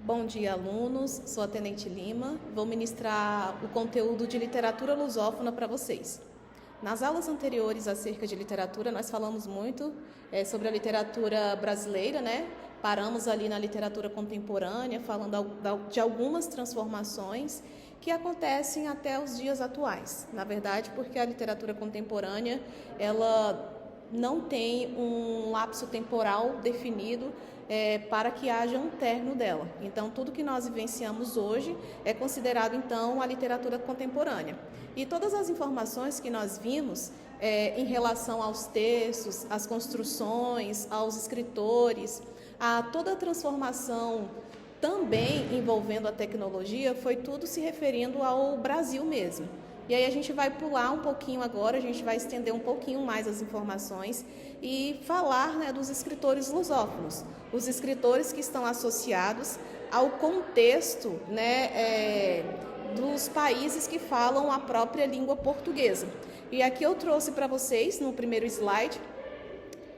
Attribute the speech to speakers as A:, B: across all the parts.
A: Bom dia, alunos. Sou a Tenente Lima. Vou ministrar o conteúdo de literatura lusófona para vocês. Nas aulas anteriores acerca de literatura, nós falamos muito sobre a literatura brasileira, né? Paramos ali na literatura contemporânea, falando de algumas transformações que acontecem até os dias atuais. Na verdade, porque a literatura contemporânea, ela não tem um lapso temporal definido para que haja um término dela. Então, tudo que nós vivenciamos hoje é considerado, então, a literatura contemporânea. E todas as informações que nós vimos em relação aos textos, às construções, aos escritores, a toda a transformação também envolvendo a tecnologia, foi tudo se referindo ao Brasil mesmo. E aí a gente vai pular um pouquinho agora, a gente vai estender um pouquinho mais as informações e falar, né, dos escritores lusófonos, os escritores que estão associados ao contexto, né, dos países que falam a própria língua portuguesa. E aqui eu trouxe para vocês, no primeiro slide,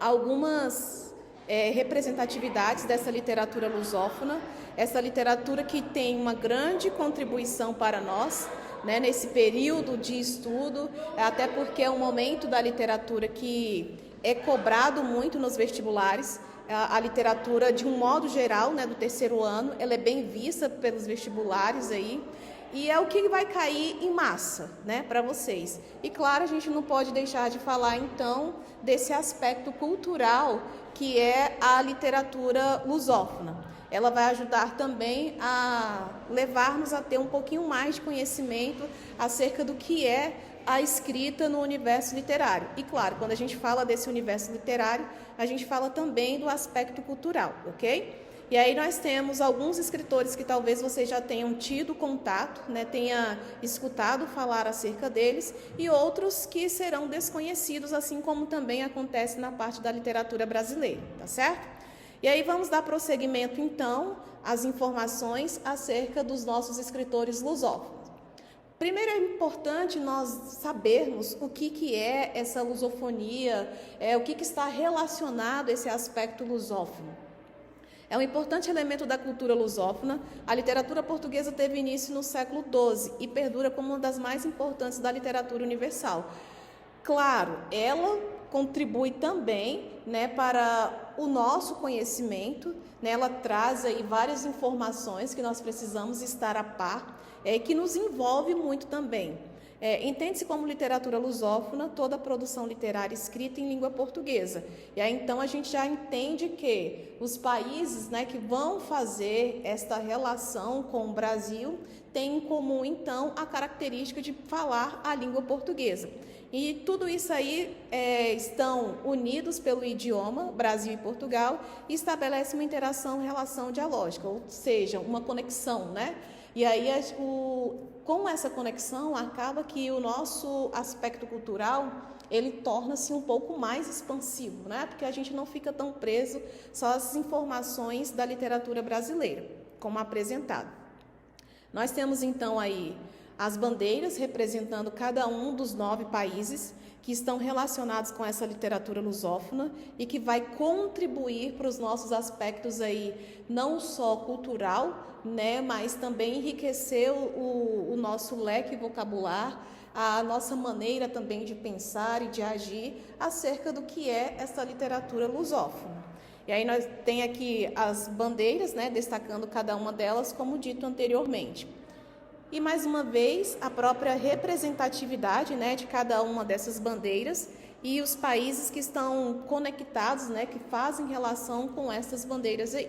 A: algumas representatividades dessa literatura lusófona, essa literatura que tem uma grande contribuição para nós, né, nesse período de estudo, até porque é um momento da literatura que é cobrado muito nos vestibulares. A literatura, de um modo geral, né, do terceiro ano, ela é bem vista pelos vestibulares aí, e é o que vai cair em massa, né, para vocês. E claro, a gente não pode deixar de falar então desse aspecto cultural que é a literatura lusófona. Ela vai ajudar também a levar-nos a ter um pouquinho mais de conhecimento acerca do que é a escrita no universo literário. E claro, quando a gente fala desse universo literário, a gente fala também do aspecto cultural, ok? E aí nós temos alguns escritores que talvez vocês já tenham tido contato, né, tenha escutado falar acerca deles, e outros que serão desconhecidos, assim como também acontece na parte da literatura brasileira, tá certo? E aí vamos dar prosseguimento, então, às informações acerca dos nossos escritores lusófonos. Primeiro é importante nós sabermos o que é essa lusofonia, o que está relacionado a esse aspecto lusófono. É um importante elemento da cultura lusófona. A literatura portuguesa teve início no século XII e perdura como uma das mais importantes da literatura universal. Claro, ela contribui também, né, para o nosso conhecimento, né, ela traz aí várias informações que nós precisamos estar a par, que nos envolve muito também. Entende-se como literatura lusófona toda a produção literária escrita em língua portuguesa. E aí então a gente já entende que os países, né, que vão fazer esta relação com o Brasil têm em comum então a característica de falar a língua portuguesa. E tudo isso aí estão unidos pelo idioma, Brasil e Portugal, e estabelece uma interação, relação dialógica, ou seja, uma conexão, né? E aí, com essa conexão, acaba que o nosso aspecto cultural, ele torna-se um pouco mais expansivo, né? Porque a gente não fica tão preso só às informações da literatura brasileira, como apresentado. Nós temos, então, aí as bandeiras representando cada um dos 9 países que estão relacionados com essa literatura lusófona e que vai contribuir para os nossos aspectos aí, não só cultural, né, mas também enriquecer o nosso leque vocabular, a nossa maneira também de pensar e de agir acerca do que é essa literatura lusófona. E aí nós tem aqui as bandeiras, né, destacando cada uma delas, como dito anteriormente. E mais uma vez, a própria representatividade, né, de cada uma dessas bandeiras e os países que estão conectados, né, que fazem relação com essas bandeiras aí.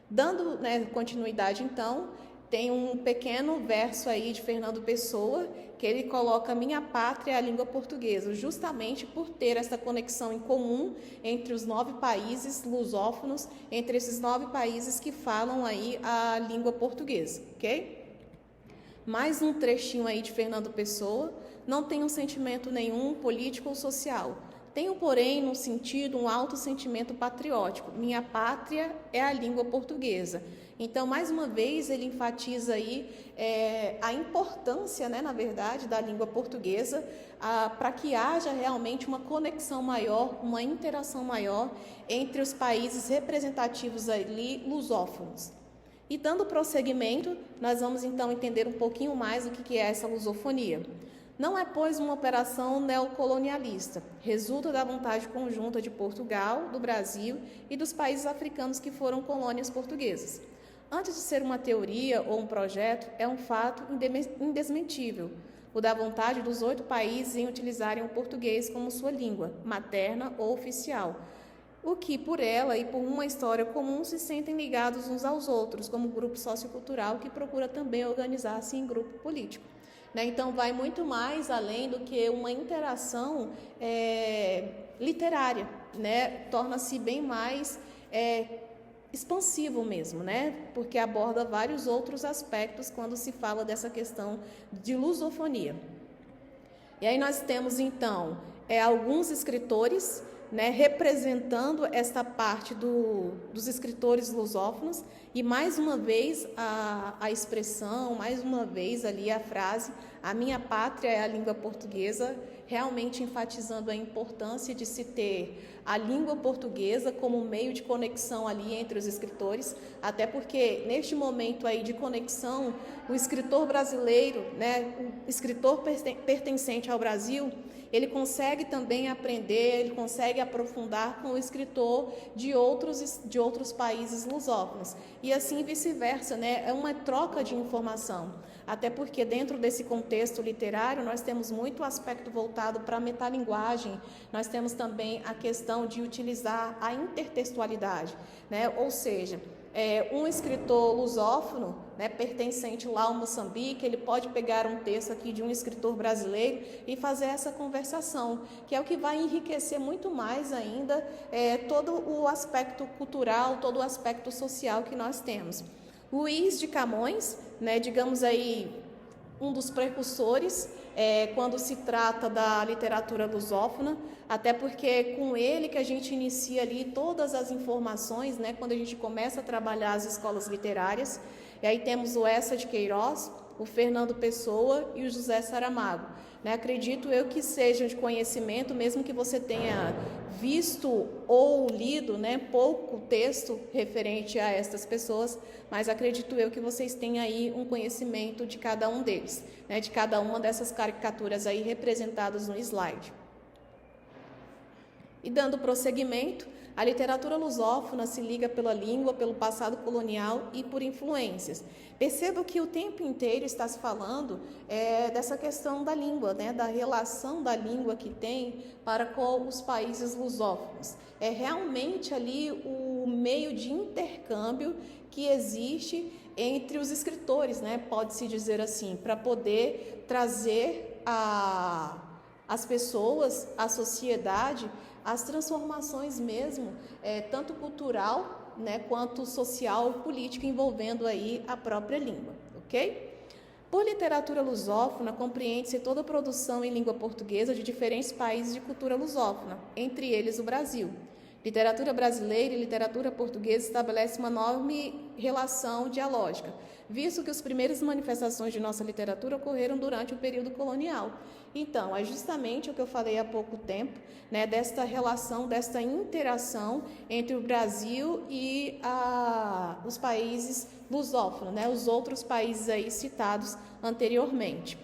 A: Dando, né, continuidade, então, tem um pequeno verso aí de Fernando Pessoa, que ele coloca minha pátria é a língua portuguesa, justamente por ter essa conexão em comum entre os 9 países lusófonos, entre esses 9 países que falam aí a língua portuguesa, ok? Mais um trechinho aí de Fernando Pessoa, não tenho sentimento nenhum político ou social. Tenho, porém, no sentido, um alto sentimento patriótico. Minha pátria é a língua portuguesa. Então, mais uma vez, ele enfatiza aí a importância, né, na verdade, da língua portuguesa para que haja realmente uma conexão maior, uma interação maior entre os países representativos ali lusófonos. E dando prosseguimento, nós vamos então entender um pouquinho mais o que é essa lusofonia. Não é, pois, uma operação neocolonialista, resulta da vontade conjunta de Portugal, do Brasil e dos países africanos que foram colônias portuguesas. Antes de ser uma teoria ou um projeto, é um fato indesmentível, o da vontade dos 8 países em utilizarem o português como sua língua materna ou oficial, o que, por ela e por uma história comum, se sentem ligados uns aos outros, como grupo sociocultural que procura também organizar-se em grupo político. Então, vai muito mais além do que uma interação literária, torna-se bem mais expansivo mesmo, porque aborda vários outros aspectos quando se fala dessa questão de lusofonia. E aí nós temos, então, alguns escritores representando esta parte dos escritores lusófonos, e mais uma vez a expressão, mais uma vez ali a frase, a minha pátria é a língua portuguesa, realmente enfatizando a importância de se ter a língua portuguesa como meio de conexão ali entre os escritores, até porque neste momento aí de conexão, o escritor brasileiro, o escritor pertencente ao Brasil, ele consegue também aprender, ele consegue aprofundar com o escritor de outros países lusófonos. E assim vice-versa, é uma troca de informação. Até porque dentro desse contexto literário nós temos muito aspecto voltado para a metalinguagem, nós temos também a questão de utilizar a intertextualidade, ou seja, um escritor lusófono, pertencente lá ao Moçambique, ele pode pegar um texto aqui de um escritor brasileiro e fazer essa conversação, que é o que vai enriquecer muito mais ainda todo o aspecto cultural, todo o aspecto social que nós temos. Luís de Camões, digamos aí, um dos precursores quando se trata da literatura lusófona, até porque é com ele que a gente inicia ali todas as informações, quando a gente começa a trabalhar as escolas literárias. E aí temos o Eça de Queiroz, o Fernando Pessoa e o José Saramago. Acredito eu que sejam de conhecimento, mesmo que você tenha visto ou lido pouco texto referente a estas pessoas, mas acredito eu que vocês tenham aí um conhecimento de cada um deles, de cada uma dessas caricaturas aí representadas no slide. E dando prosseguimento, a literatura lusófona se liga pela língua, pelo passado colonial e por influências. Perceba que o tempo inteiro está se falando dessa questão da língua, da relação da língua que tem para com os países lusófonos. É realmente ali o meio de intercâmbio que existe entre os escritores, pode-se dizer assim, para poder trazer as pessoas, a sociedade, as transformações mesmo, tanto cultural, quanto social e política, envolvendo aí a própria língua, ok? Por literatura lusófona, compreende-se toda a produção em língua portuguesa de diferentes países de cultura lusófona, entre eles o Brasil. Literatura brasileira e literatura portuguesa estabelece uma enorme relação dialógica, visto que as primeiras manifestações de nossa literatura ocorreram durante o período colonial. Então, é justamente o que eu falei há pouco tempo, desta relação, desta interação entre o Brasil e os países lusófonos, os outros países aí citados anteriormente.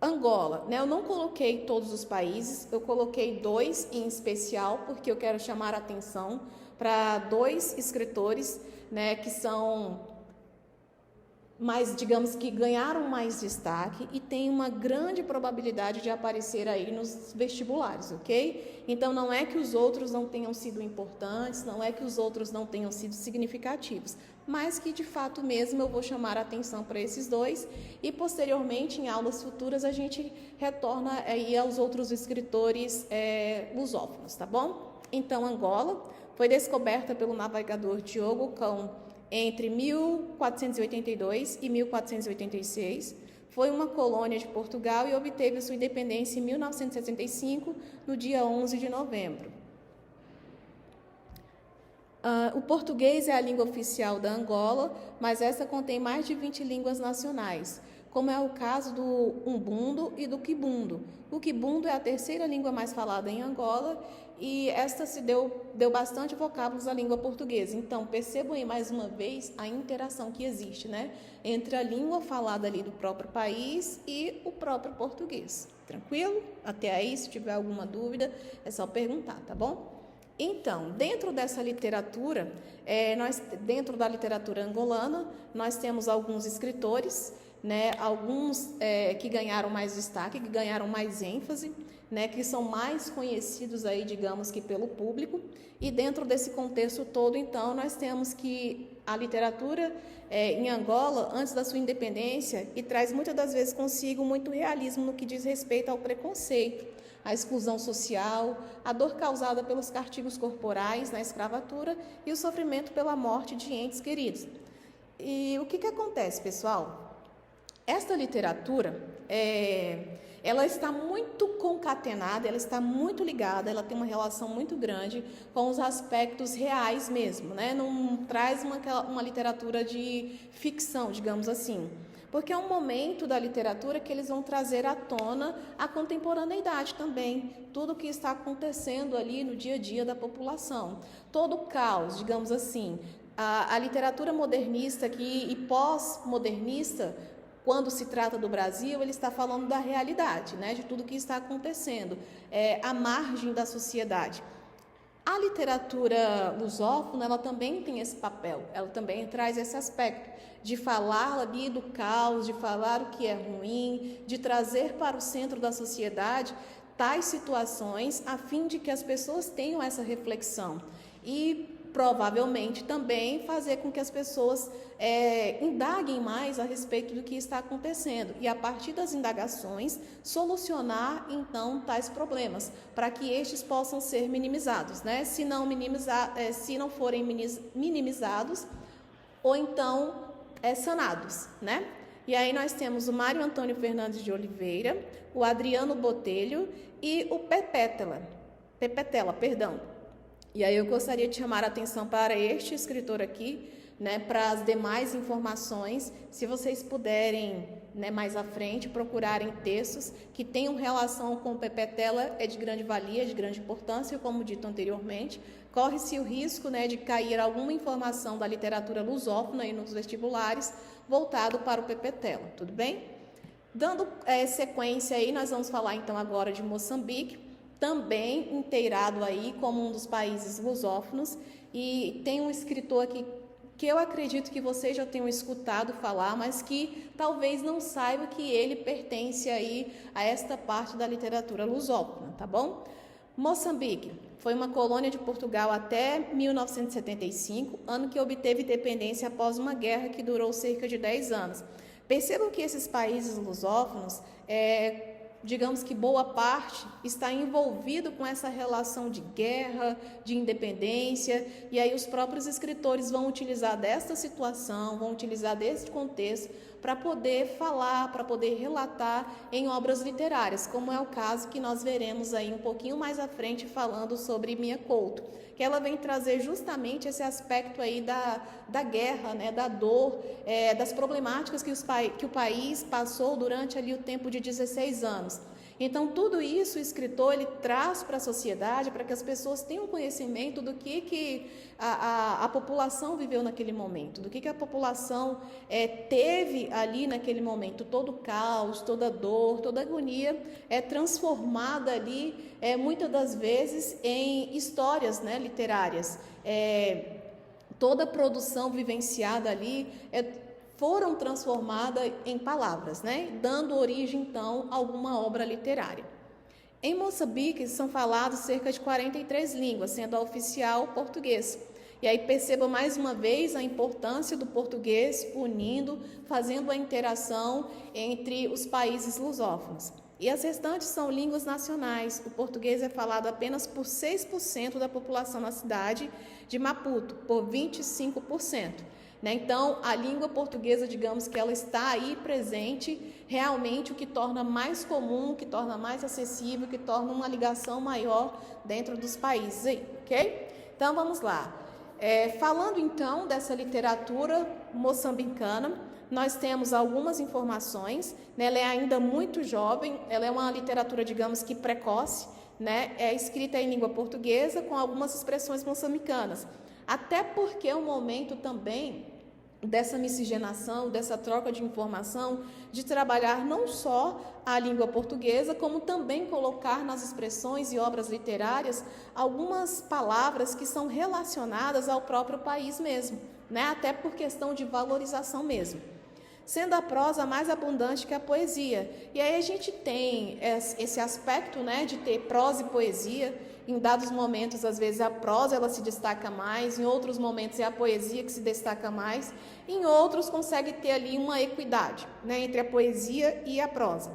A: Angola, eu não coloquei todos os países, eu coloquei 2 em especial, porque eu quero chamar a atenção para 2 escritores, que são mais, digamos que ganharam mais destaque e tem uma grande probabilidade de aparecer aí nos vestibulares, ok? Então, não é que os outros não tenham sido importantes, não é que os outros não tenham sido significativos, mas que, de fato mesmo, eu vou chamar a atenção para esses 2 e, posteriormente, em aulas futuras, a gente retorna aí aos outros escritores lusófonos, tá bom? Então, Angola foi descoberta pelo navegador Diogo Cão entre 1482 e 1486, foi uma colônia de Portugal e obteve sua independência em 1965, no dia 11 de novembro. O português é a língua oficial da Angola, mas essa contém mais de 20 línguas nacionais, como é o caso do umbundo e do quibundo. O quibundo é a terceira língua mais falada em Angola e esta se deu bastante vocábulos à língua portuguesa. Então, percebam aí mais uma vez a interação que existe, né, entre a língua falada ali do próprio país e o próprio português. Tranquilo? Até aí, se tiver alguma dúvida, é só perguntar, tá bom? Então, dentro dessa literatura, dentro da literatura angolana, nós temos alguns escritores, né, alguns que ganharam mais destaque, que ganharam mais ênfase, né, que são mais conhecidos aí, digamos que pelo público, e dentro desse contexto todo, então, nós temos que a literatura em Angola, antes da sua independência, e traz muitas das vezes consigo muito realismo no que diz respeito ao preconceito, à exclusão social, a dor causada pelos castigos corporais na escravatura e o sofrimento pela morte de entes queridos. E o que acontece, pessoal? Esta literatura, ela está muito concatenada, ela está muito ligada, ela tem uma relação muito grande com os aspectos reais mesmo, né? Não traz uma literatura de ficção, digamos assim. Porque é um momento da literatura que eles vão trazer à tona a contemporaneidade também, tudo o que está acontecendo ali no dia a dia da população. Todo o caos, digamos assim. A literatura modernista e pós-modernista, quando se trata do Brasil, ele está falando da realidade, né, de tudo o que está acontecendo, à margem da sociedade. A literatura lusófona, ela também tem esse papel, ela também traz esse aspecto de falar ali do caos, de falar o que é ruim, de trazer para o centro da sociedade tais situações a fim de que as pessoas tenham essa reflexão e provavelmente também fazer com que as pessoas indaguem mais a respeito do que está acontecendo e a partir das indagações solucionar então tais problemas para que estes possam ser minimizados, né? Se não forem minimizados ou então sanados, né? E aí nós temos o Mário Antônio Fernandes de Oliveira, o Adriano Botelho e o Pepetela, perdão. E aí eu gostaria de chamar a atenção para este escritor aqui, né, para as demais informações, se vocês puderem, né, mais à frente, procurarem textos que tenham relação com o Pepetela, é de grande valia, de grande importância, como dito anteriormente. Corre-se o risco, né, de cair alguma informação da literatura lusófona aí nos vestibulares, voltado para o Pepetela, tudo bem? Dando sequência aí, nós vamos falar então agora de Moçambique, também inteirado aí como um dos países lusófonos, e tem um escritor aqui que eu acredito que vocês já tenham escutado falar, mas que talvez não saiba que ele pertence aí a esta parte da literatura lusófona, tá bom? Moçambique foi uma colônia de Portugal até 1975, ano que obteve independência após uma guerra que durou cerca de 10 anos. Percebam que esses países lusófonos, digamos que boa parte está envolvido com essa relação de guerra, de independência, e aí os próprios escritores vão utilizar desta situação, vão utilizar desse contexto para poder falar, para poder relatar em obras literárias, como é o caso que nós veremos aí um pouquinho mais à frente falando sobre Mia Couto, que ela vem trazer justamente esse aspecto aí da guerra, né, da dor, das problemáticas que o país passou durante ali o tempo de 16 anos. Então, tudo isso o escritor ele traz para a sociedade, para que as pessoas tenham conhecimento do que a população viveu naquele momento, do que a população teve ali naquele momento, todo o caos, toda a dor, toda a agonia transformada ali, muitas das vezes, em histórias, né, literárias. Toda a produção vivenciada ali foram transformadas em palavras, né? Dando origem, então, a alguma obra literária. Em Moçambique, são faladas cerca de 43 línguas, sendo a oficial português. E aí perceba mais uma vez a importância do português unindo, fazendo a interação entre os países lusófonos. E as restantes são línguas nacionais. O português é falado apenas por 6% da população na cidade de Maputo, por 25%. Então, a língua portuguesa, digamos que ela está aí presente, realmente o que torna mais comum, que torna mais acessível, que torna uma ligação maior dentro dos países aí, ok? Então, vamos lá. Falando então dessa literatura moçambicana, nós temos algumas informações, né? Ela é ainda muito jovem, ela é uma literatura, digamos que precoce, né, é escrita em língua portuguesa com algumas expressões moçambicanas. Até porque é um momento também dessa miscigenação, dessa troca de informação, de trabalhar não só a língua portuguesa, como também colocar nas expressões e obras literárias algumas palavras que são relacionadas ao próprio país mesmo, né? Até por questão de valorização mesmo. Sendo a prosa mais abundante que a poesia. E aí a gente tem esse aspecto, né, de ter prosa e poesia. Em dados momentos, às vezes, a prosa ela se destaca mais, em outros momentos é a poesia que se destaca mais, em outros consegue ter ali uma equidade, né, entre a poesia e a prosa.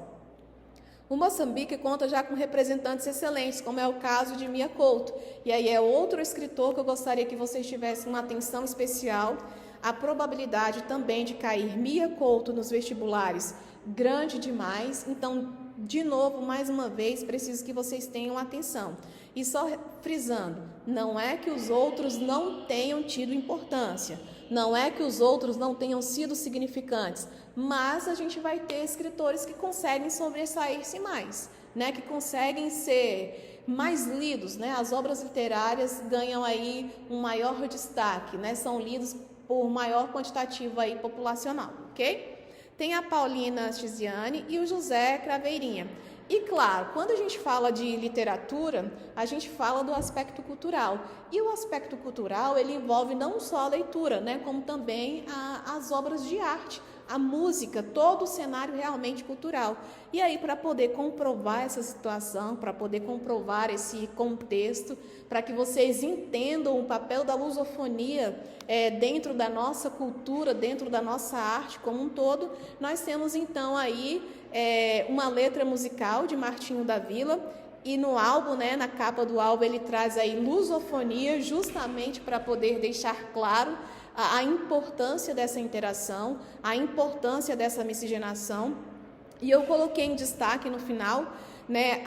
A: O Moçambique conta já com representantes excelentes, como é o caso de Mia Couto. E aí é outro escritor que eu gostaria que vocês tivessem uma atenção especial. A probabilidade também de cair Mia Couto nos vestibulares grande demais. Então, de novo, mais uma vez, preciso que vocês tenham atenção. E só frisando, não é que os outros não tenham tido importância, não é que os outros não tenham sido significantes, mas a gente vai ter escritores que conseguem sobressair-se mais, né? Que conseguem ser mais lidos, né? As obras literárias ganham aí um maior destaque, né? São lidos por maior quantitativo aí populacional, ok? Tem a Paulina Tiziane e o José Craveirinha. E claro, quando a gente fala de literatura, a gente fala do aspecto cultural. E o aspecto cultural, ele envolve não só a leitura, né, como também as obras de arte, a música, todo o cenário realmente cultural. E aí, para poder comprovar essa situação, para poder comprovar esse contexto, para que vocês entendam o papel da lusofonia dentro da nossa cultura, dentro da nossa arte como um todo, nós temos então aí uma letra musical de Martinho da Vila, e no álbum, né, na capa do álbum, ele traz aí lusofonia justamente para poder deixar claro a importância dessa interação, a importância dessa miscigenação. E eu coloquei em destaque no final, né,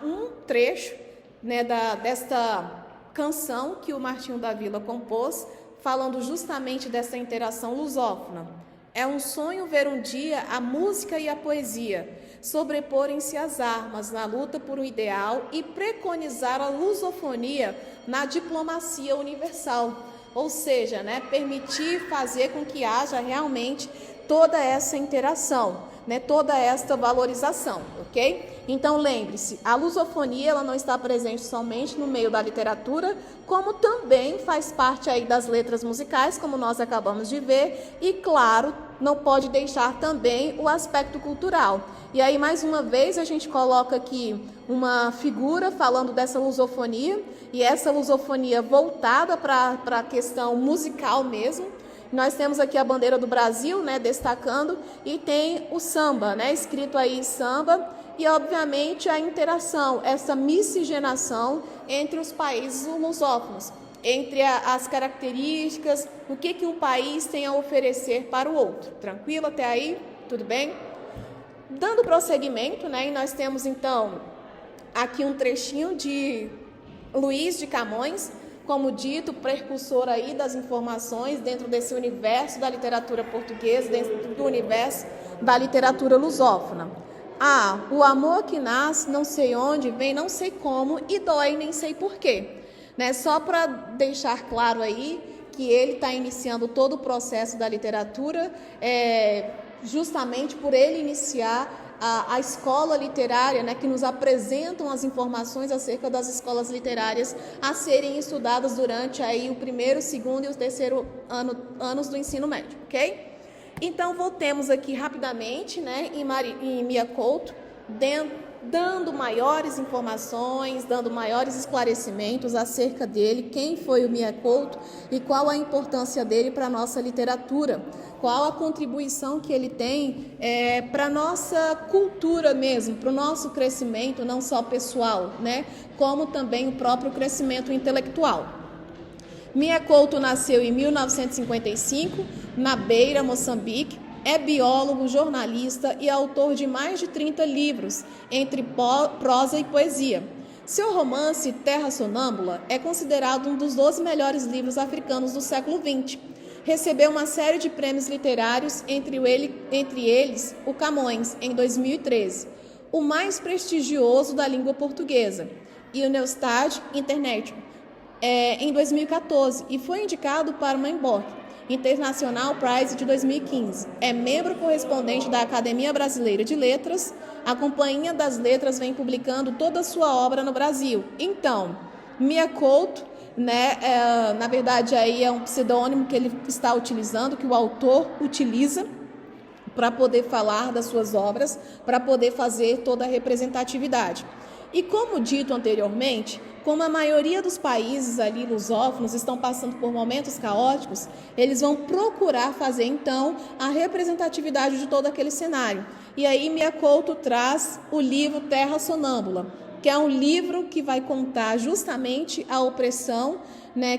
A: um trecho, né, desta canção que o Martinho da Vila compôs, falando justamente dessa interação lusófona. É um sonho ver um dia a música e a poesia sobreporem-se às armas na luta por um ideal e preconizar a lusofonia na diplomacia universal. Ou seja, né, permitir fazer com que haja realmente toda essa interação, né, toda esta valorização, ok? Então, lembre-se, a lusofonia ela não está presente somente no meio da literatura, como também faz parte aí das letras musicais, como nós acabamos de ver, e, claro, não pode deixar também o aspecto cultural. E aí, mais uma vez, a gente coloca aqui uma figura falando dessa lusofonia, e essa lusofonia voltada para a questão musical mesmo. Nós temos aqui a bandeira do Brasil, né, destacando, e tem o samba, né, escrito aí samba, e obviamente a interação, essa miscigenação entre os países lusófonos, entre as características, o que um país tem a oferecer para o outro. Tranquilo até aí? Tudo bem? Dando prosseguimento, né, e nós temos então aqui um trechinho de Luiz de Camões, como dito, precursor aí das informações dentro desse universo da literatura portuguesa, dentro do universo da literatura lusófona. O amor que nasce, não sei onde, vem não sei como e dói nem sei porquê. Né? Só para deixar claro aí que ele está iniciando todo o processo da literatura, justamente por ele iniciar a escola literária, né, que nos apresentam as informações acerca das escolas literárias a serem estudadas durante aí o primeiro, segundo e o terceiro anos do ensino médio, ok? Então, voltemos aqui rapidamente, né, em Mia Couto, dando maiores informações, dando maiores esclarecimentos acerca dele, quem foi o Mia Couto e qual a importância dele para a nossa literatura, qual a contribuição que ele tem para a nossa cultura mesmo, para o nosso crescimento, não só pessoal, né, como também o próprio crescimento intelectual. Mia Couto nasceu em 1955, na Beira, Moçambique. É biólogo, jornalista e autor de mais de 30 livros, entre prosa e poesia. Seu romance, Terra Sonâmbula, é considerado um dos 12 melhores livros africanos do século XX. Recebeu uma série de prêmios literários, entre eles o Camões, em 2013, o mais prestigioso da língua portuguesa. Universidade International em 2014 e foi indicado para o Memborg International Prize de 2015. É membro correspondente da Academia Brasileira de Letras. A Companhia das Letras vem publicando toda a sua obra no Brasil. Então, Mia Couto, na verdade aí é um pseudônimo que ele está utilizando, que o autor utiliza para poder falar das suas obras, para poder fazer toda a representatividade. E como dito anteriormente, como a maioria dos países ali lusófonos estão passando por momentos caóticos, eles vão procurar fazer então a representatividade de todo aquele cenário. E aí Mia Couto traz o livro Terra Sonâmbula, que é um livro que vai contar justamente a opressão,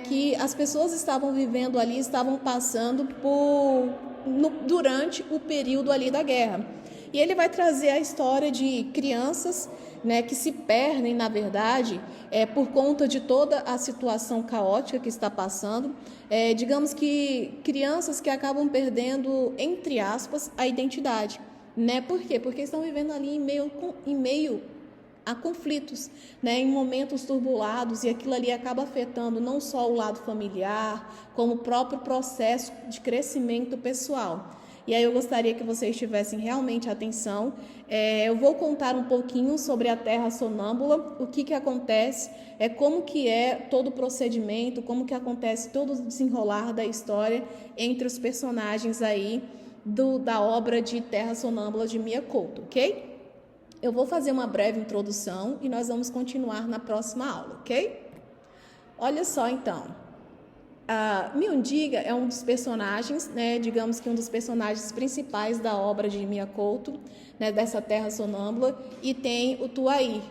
A: que as pessoas estavam vivendo ali, estavam passando durante o período ali da guerra. E ele vai trazer a história de crianças, que se perdem, na verdade, por conta de toda a situação caótica que está passando. Digamos que crianças que acabam perdendo, entre aspas, a identidade. Por quê? Porque estão vivendo ali em meio a conflitos, em momentos turbulados, e aquilo ali acaba afetando não só o lado familiar, como o próprio processo de crescimento pessoal. E aí eu gostaria que vocês tivessem realmente atenção. Eu vou contar um pouquinho sobre a Terra Sonâmbula, o que acontece, como que é todo o procedimento, como que acontece todo o desenrolar da história entre os personagens aí da obra de Terra Sonâmbula de Mia Couto, ok? Eu vou fazer uma breve introdução e nós vamos continuar na próxima aula, ok? Olha só então. A Miondiga é um dos personagens, digamos que um dos personagens principais da obra de Mia Couto, dessa Terra Sonâmbula, e tem o Tuaí,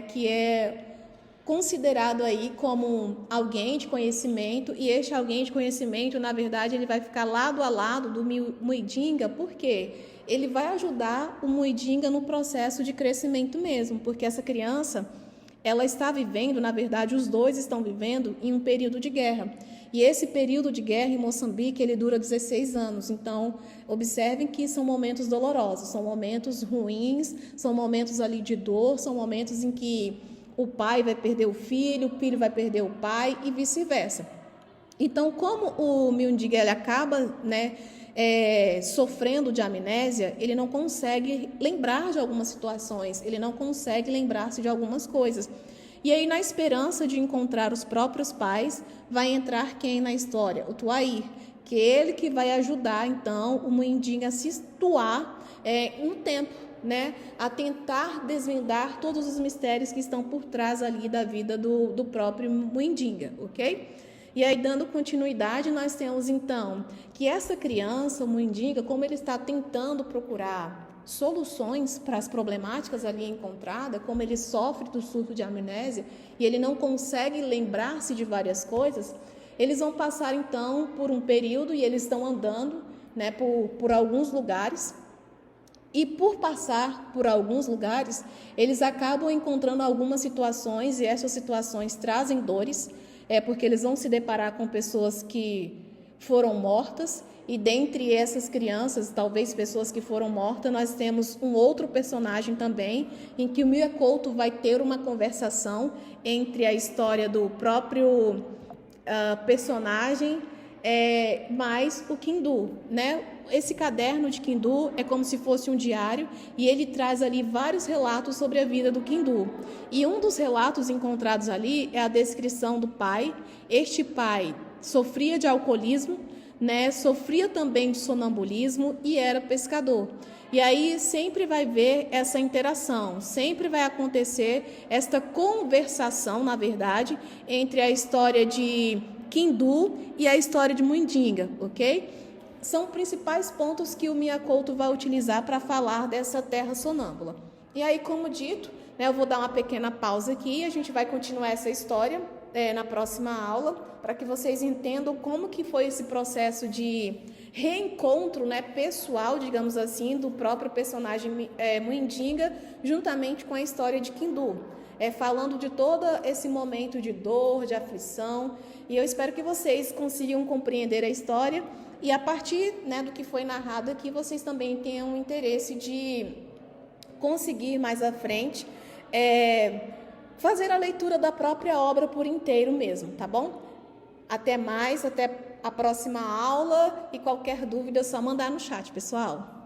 A: que é considerado aí como alguém de conhecimento, e este alguém de conhecimento, na verdade, ele vai ficar lado a lado do Muidinga, por quê? Ele vai ajudar o Muidinga no processo de crescimento mesmo, porque essa criança, ela está vivendo, na verdade, os dois estão vivendo em um período de guerra. E esse período de guerra em Moçambique, ele dura 16 anos. Então, observem que são momentos dolorosos, são momentos ruins, são momentos ali de dor, são momentos em que o pai vai perder o filho vai perder o pai e vice-versa. Então, como o Miondiga ele acaba, sofrendo de amnésia, ele não consegue lembrar de algumas situações, ele não consegue lembrar-se de algumas coisas. E aí, na esperança de encontrar os próprios pais, vai entrar quem na história? O Tuaí, que é ele que vai ajudar, então, o Muidinga a se situar no tempo, a tentar desvendar todos os mistérios que estão por trás ali da vida do próprio Muidinga, ok? E aí, dando continuidade, nós temos, então, que essa criança, o Muidinga, como ele está tentando procurar soluções para as problemáticas ali encontradas, como ele sofre do surto de amnésia e ele não consegue lembrar-se de várias coisas, eles vão passar, então, por um período e eles estão andando, por alguns lugares. E por passar por alguns lugares, eles acabam encontrando algumas situações e essas situações trazem dores, porque eles vão se deparar com pessoas que foram mortas e dentre essas crianças, talvez pessoas que foram mortas, nós temos um outro personagem também, em que o Mia Couto vai ter uma conversação entre a história do próprio personagem mais o Kindu, Esse caderno de Kindu é como se fosse um diário e ele traz ali vários relatos sobre a vida do Kindu. E um dos relatos encontrados ali é a descrição do pai. Este pai sofria de alcoolismo, sofria também de sonambulismo e era pescador. E aí sempre vai ver essa interação, sempre vai acontecer esta conversação, na verdade, entre a história de Kindu e a história de Muidinga, ok? São principais pontos que o Mia Couto vai utilizar para falar dessa Terra Sonâmbula. E aí, como dito, eu vou dar uma pequena pausa aqui e a gente vai continuar essa história na próxima aula, para que vocês entendam como que foi esse processo de reencontro, pessoal, digamos assim, do próprio personagem Muidinga, juntamente com a história de Kindu, falando de todo esse momento de dor, de aflição, e eu espero que vocês consigam compreender a história e a partir do que foi narrado aqui, vocês também tenham um interesse de conseguir mais à frente fazer a leitura da própria obra por inteiro mesmo, tá bom? Até mais, até a próxima aula, e qualquer dúvida é só mandar no chat, pessoal.